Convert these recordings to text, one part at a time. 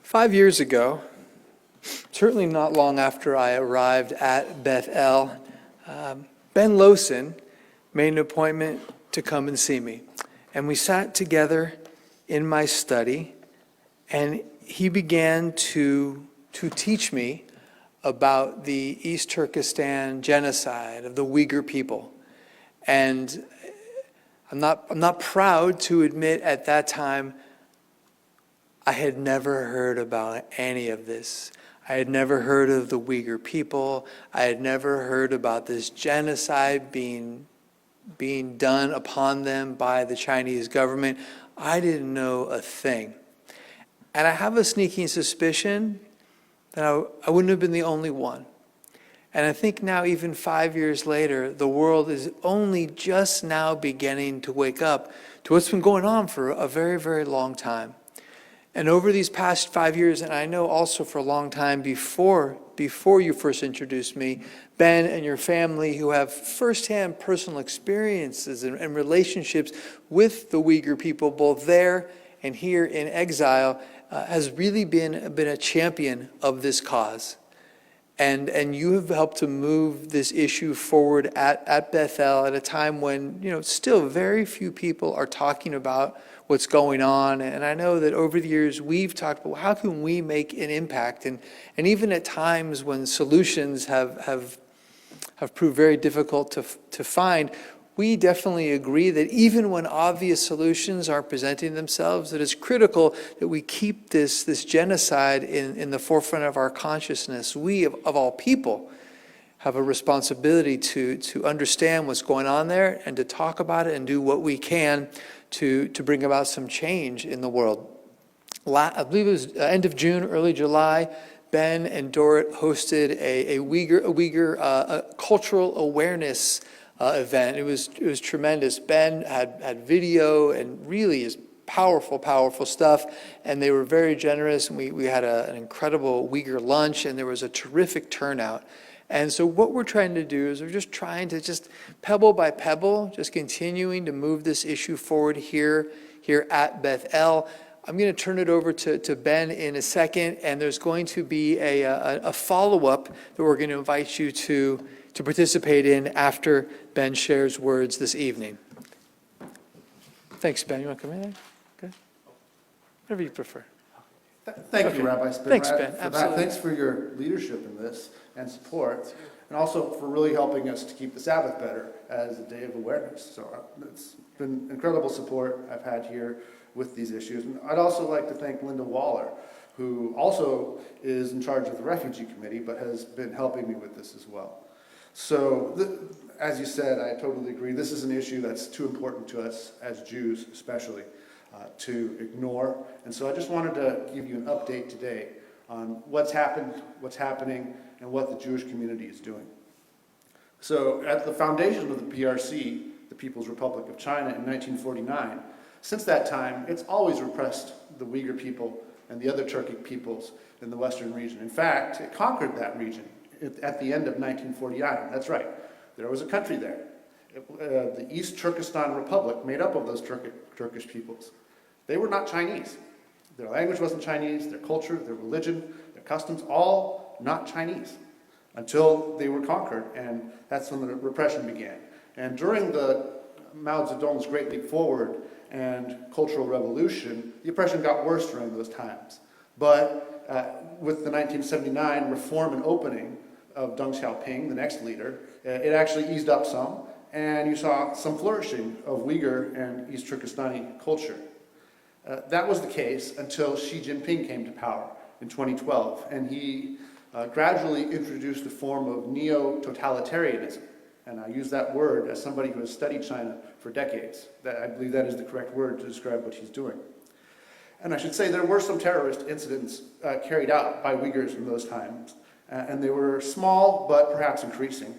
5 years ago, certainly not long after I arrived at Beth El, Ben Lowsen made an appointment to come and see me. And we sat together in my study, and he began to teach me about the East Turkistan genocide of the Uyghur people. And I'm not proud to admit at that time I had never heard about any of this. I had never heard of the Uyghur people. I had never heard about this genocide being done upon them by the Chinese government. I didn't know a thing. And I have a sneaking suspicion that I wouldn't have been the only one. And I think now, even 5 years later, the world is only just now beginning to wake up to what's been going on for a very, very long time. And over these past 5 years, and I know also for a long time before you first introduced me, Ben and your family, who have firsthand personal experiences and relationships with the Uyghur people, both there and here in exile, has really been a champion of this cause. And you have helped to move this issue forward at Beth El at a time when, still very few people are talking about what's going on. And I know that over the years we've talked about how can we make an impact, and even at times when solutions have proved very difficult to find, we definitely agree that even when obvious solutions are presenting themselves, that it's critical that we keep this genocide in the forefront of our consciousness. We, of all people, have a responsibility to understand what's going on there and to talk about it and do what we can to bring about some change in the world. I believe it was end of June, early July, Ben and Dorrit hosted a Uyghur cultural awareness event. It was tremendous. Ben had video and really is powerful stuff, and they were very generous, and we had an incredible Uyghur lunch, and there was a terrific turnout. And so what we're trying to do is we're just trying to pebble by pebble, just continuing to move this issue forward here at Beth El. I'm going to turn it over to Ben in a second, and there's going to be a follow-up that we're going to invite you to participate in after Ben shares words this evening. Thanks, Ben. You want to come in there? Okay. Whatever you prefer. Thank you, Rabbi Spinrad. Thanks, Ben. Absolutely. Thanks for your leadership in this and support, and also for really helping us to keep the Sabbath better as a day of awareness. So it's been incredible support I've had here with these issues. And I'd also like to thank Linda Waller, who also is in charge of the Refugee Committee, but has been helping me with this as well. So, as you said, I totally agree. This is an issue that's too important to us as Jews, especially, to ignore. And so I just wanted to give you an update today on what's happened, what's happening, and what the Jewish community is doing. So at the foundation of the PRC, the People's Republic of China, in 1949, since that time, it's always repressed the Uyghur people and the other Turkic peoples in the Western region. In fact, it conquered that region at the end of 1949. That's right. There was a country there, the East Turkistan Republic, made up of those Turkish peoples. They were not Chinese. Their language wasn't Chinese, their culture, their religion, their customs, all not Chinese until they were conquered, and that's when the repression began. And during the Mao Zedong's Great Leap Forward and Cultural Revolution, the oppression got worse during those times. But with the 1979 reform and opening of Deng Xiaoping, the next leader, it actually eased up some, and you saw some flourishing of Uyghur and East Turkestani culture. That was the case until Xi Jinping came to power in 2012, and he gradually introduced a form of neo-totalitarianism. And I use that word as somebody who has studied China for decades. I believe that is the correct word to describe what he's doing. And I should say there were some terrorist incidents carried out by Uyghurs in those times, and they were small but perhaps increasing.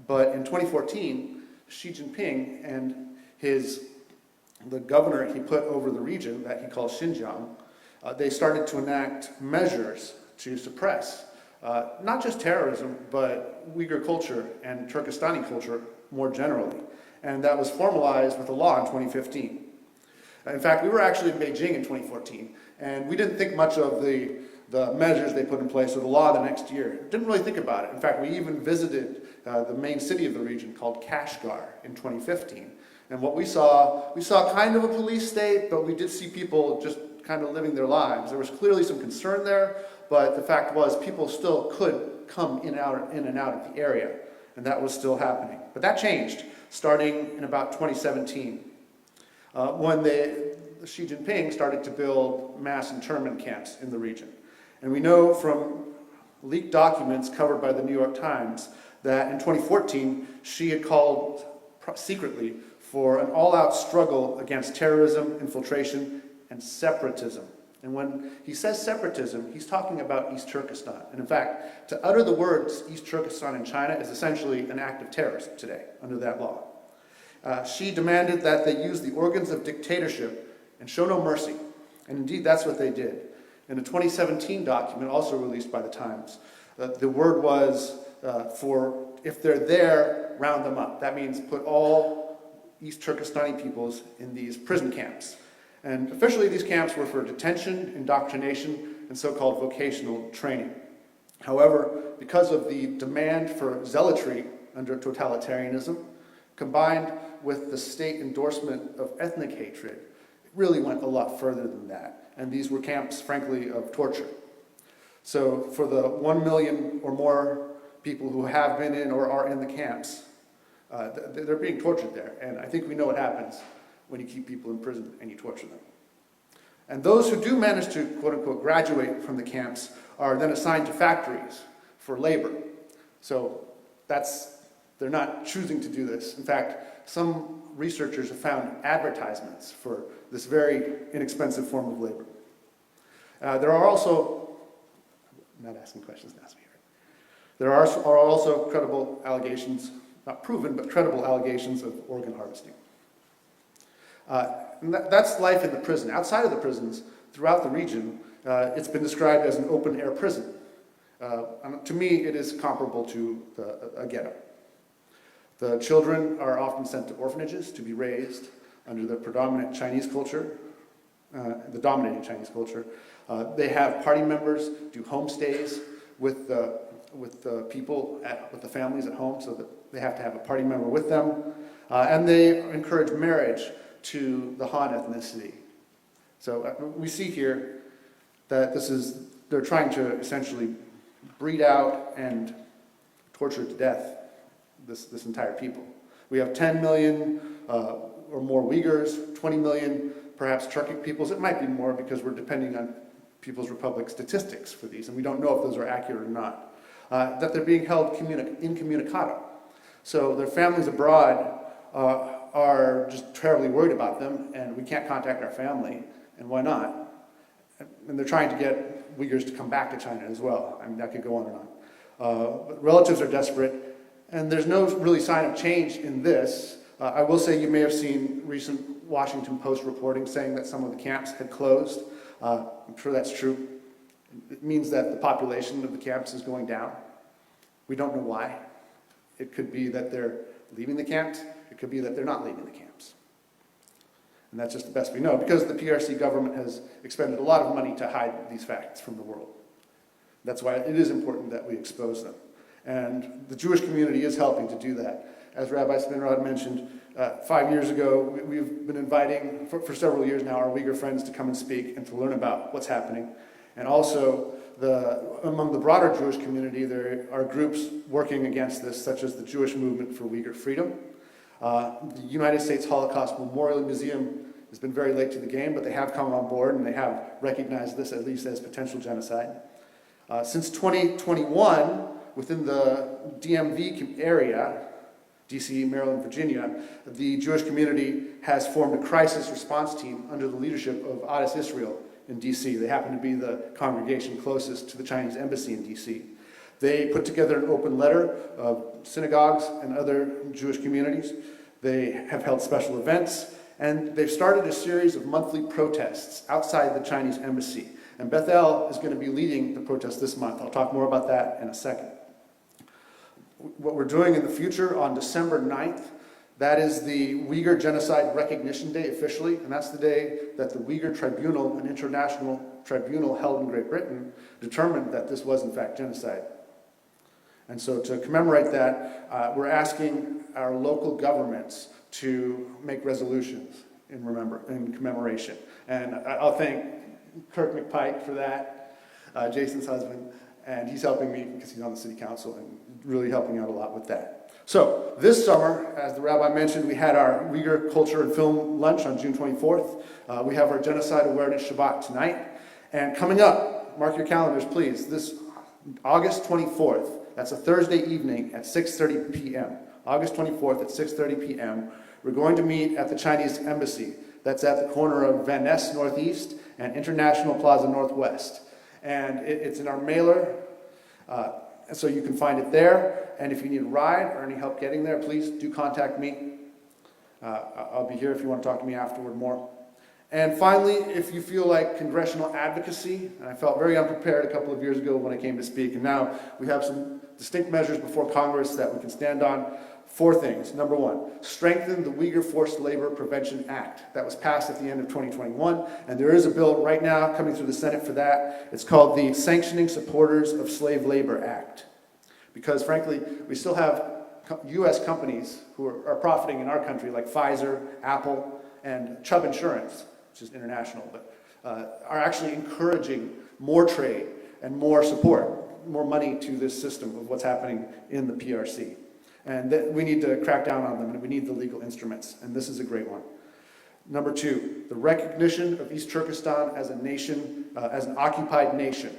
But in 2014, Xi Jinping and the governor he put over the region that he calls Xinjiang, they started to enact measures to suppress not just terrorism, but Uyghur culture and Turkestani culture more generally. And that was formalized with a law in 2015. In fact, we were actually in Beijing in 2014, and we didn't think much of the measures they put in place or the law the next year. Didn't really think about it. In fact, we even visited the main city of the region called Kashgar in 2015. And what we saw kind of a police state, but we did see people just kind of living their lives. There was clearly some concern there, but the fact was people still could come in and out of the area, and that was still happening. But that changed starting in about 2017, when Xi Jinping started to build mass internment camps in the region. And we know from leaked documents covered by the New York Times that in 2014, Xi had called secretly for an all-out struggle against terrorism, infiltration, and separatism. And when he says separatism, he's talking about East Turkestan. And in fact, to utter the words East Turkestan in China is essentially an act of terrorism today under that law. Xi demanded that they use the organs of dictatorship and show no mercy. And indeed, that's what they did. In a 2017 document, also released by the Times, the word was for, if they're there, round them up. That means put all East Turkestani peoples in these prison camps. And officially, these camps were for detention, indoctrination, and so-called vocational training. However, because of the demand for zealotry under totalitarianism, combined with the state endorsement of ethnic hatred, it really went a lot further than that. And these were camps, frankly, of torture. So for the 1 million or more people who have been in or are in the camps, they're being tortured there. And I think we know what happens when you keep people in prison and you torture them. And those who do manage to, quote-unquote, graduate from the camps are then assigned to factories for labor. So they're not choosing to do this. In fact, some researchers have found advertisements for this very inexpensive form of labor. There are also, I'm not asking questions, ask me here. There are also credible allegations, not proven, but credible allegations of organ harvesting. And that's life in the prison. Outside of the prisons, throughout the region, it's been described as an open-air prison. To me, it is comparable to a ghetto. The children are often sent to orphanages to be raised under the predominant Chinese culture, the dominating Chinese culture. They have party members do homestays with the people, with the families at home, so that they have to have a party member with them. And they encourage marriage to the Han ethnicity. So we see here that they're trying to essentially breed out and torture to death this entire people. We have 10 million or more Uyghurs, 20 million perhaps Turkic peoples. It might be more because we're depending on People's Republic statistics for these, and we don't know if those are accurate or not. That they're being held incommunicado. So their families abroad are just terribly worried about them, and we can't contact our family, and why not? And they're trying to get Uyghurs to come back to China as well. I mean, that could go on and on. But relatives are desperate, and there's no really sign of change in this. I will say you may have seen recent Washington Post reporting saying that some of the camps had closed. I'm sure that's true. It means that the population of the camps is going down. We don't know why. It could be that they're leaving the camps. It could be that they're not leaving the camps. And that's just the best we know, because the PRC government has expended a lot of money to hide these facts from the world. That's why it is important that we expose them. And the Jewish community is helping to do that. As Rabbi Spinrad mentioned, 5 years ago, we've been inviting, for several years now, our Uyghur friends to come and speak and to learn about what's happening. And also, among the broader Jewish community, there are groups working against this, such as the Jewish Movement for Uyghur Freedom. The United States Holocaust Memorial Museum has been very late to the game, but they have come on board and they have recognized this at least as potential genocide. Since 2021, within the DMV area, DC, Maryland, Virginia, the Jewish community has formed a crisis response team under the leadership of Adas Israel in DC. They happen to be the congregation closest to the Chinese embassy in DC. They put together an open letter of synagogues and other Jewish communities. They have held special events, and they've started a series of monthly protests outside the Chinese embassy. And Beth El is going to be leading the protest this month. I'll talk more about that in a second. What we're doing in the future, on December 9th, That is the Uyghur Genocide Recognition Day officially, and that's the day that the Uyghur Tribunal, an international tribunal held in Great Britain, determined that this was in fact genocide. And so to commemorate that, we're asking our local governments to make resolutions in commemoration. And I'll thank Kirk McPike for that, Jason's husband, and he's helping me because he's on the city council and really helping out a lot with that. So this summer, as the rabbi mentioned, we had our Uyghur Culture and Film Lunch on June 24th. We have our Genocide Awareness Shabbat tonight. And coming up, mark your calendars please, this August 24th, that's a Thursday evening at 6:30 p.m. August 24th at 6:30 p.m. We're going to meet at the Chinese Embassy. That's at the corner of Van Ness Northeast and International Plaza Northwest. And it's in our mailer, so you can find it there. And if you need a ride or any help getting there, please do contact me. I'll be here if you want to talk to me afterward more. And finally, if you feel like congressional advocacy, and I felt very unprepared a couple of years ago when I came to speak, and now we have some distinct measures before Congress that we can stand on. 4 things. Number 1, strengthen the Uyghur Forced Labor Prevention Act. That was passed at the end of 2021, and there is a bill right now coming through the Senate for that. It's called the Sanctioning Supporters of Slave Labor Act. Because frankly, we still have U.S. companies who are profiting in our country, like Pfizer, Apple, and Chubb Insurance, which is international, but are actually encouraging more trade and more support, more money to this system of what's happening in the PRC. And that we need to crack down on them, and we need the legal instruments, and this is a great one. Number 2, the recognition of East Turkestan as a nation, as an occupied nation.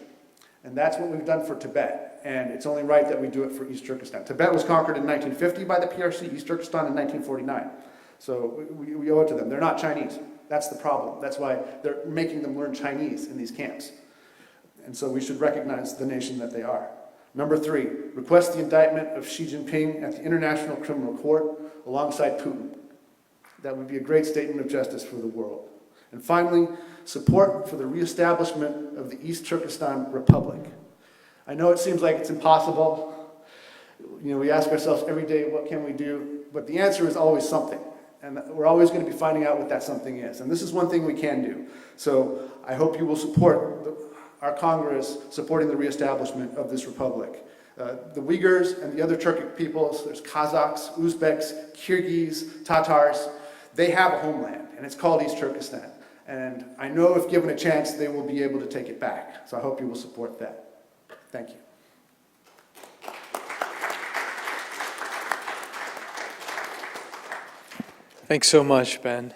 And that's what we've done for Tibet, and it's only right that we do it for East Turkestan. Tibet was conquered in 1950 by the PRC, East Turkestan in 1949. So we owe it to them. They're not Chinese. That's the problem. That's why they're making them learn Chinese in these camps. And so we should recognize the nation that they are. Number 3, request the indictment of Xi Jinping at the International Criminal Court alongside Putin. That would be a great statement of justice for the world. And finally, support for the reestablishment of the East Turkestan Republic. I know it seems like it's impossible. You know, we ask ourselves every day, what can we do? But the answer is always something. And we're always going to be finding out what that something is. And this is one thing we can do. So I hope you will support our Congress supporting the reestablishment of this republic. The Uyghurs and the other Turkic peoples, there's Kazakhs, Uzbeks, Kyrgyz, Tatars, they have a homeland, and it's called East Turkestan. And I know if given a chance, they will be able to take it back. So I hope you will support that. Thank you. Thanks so much, Ben.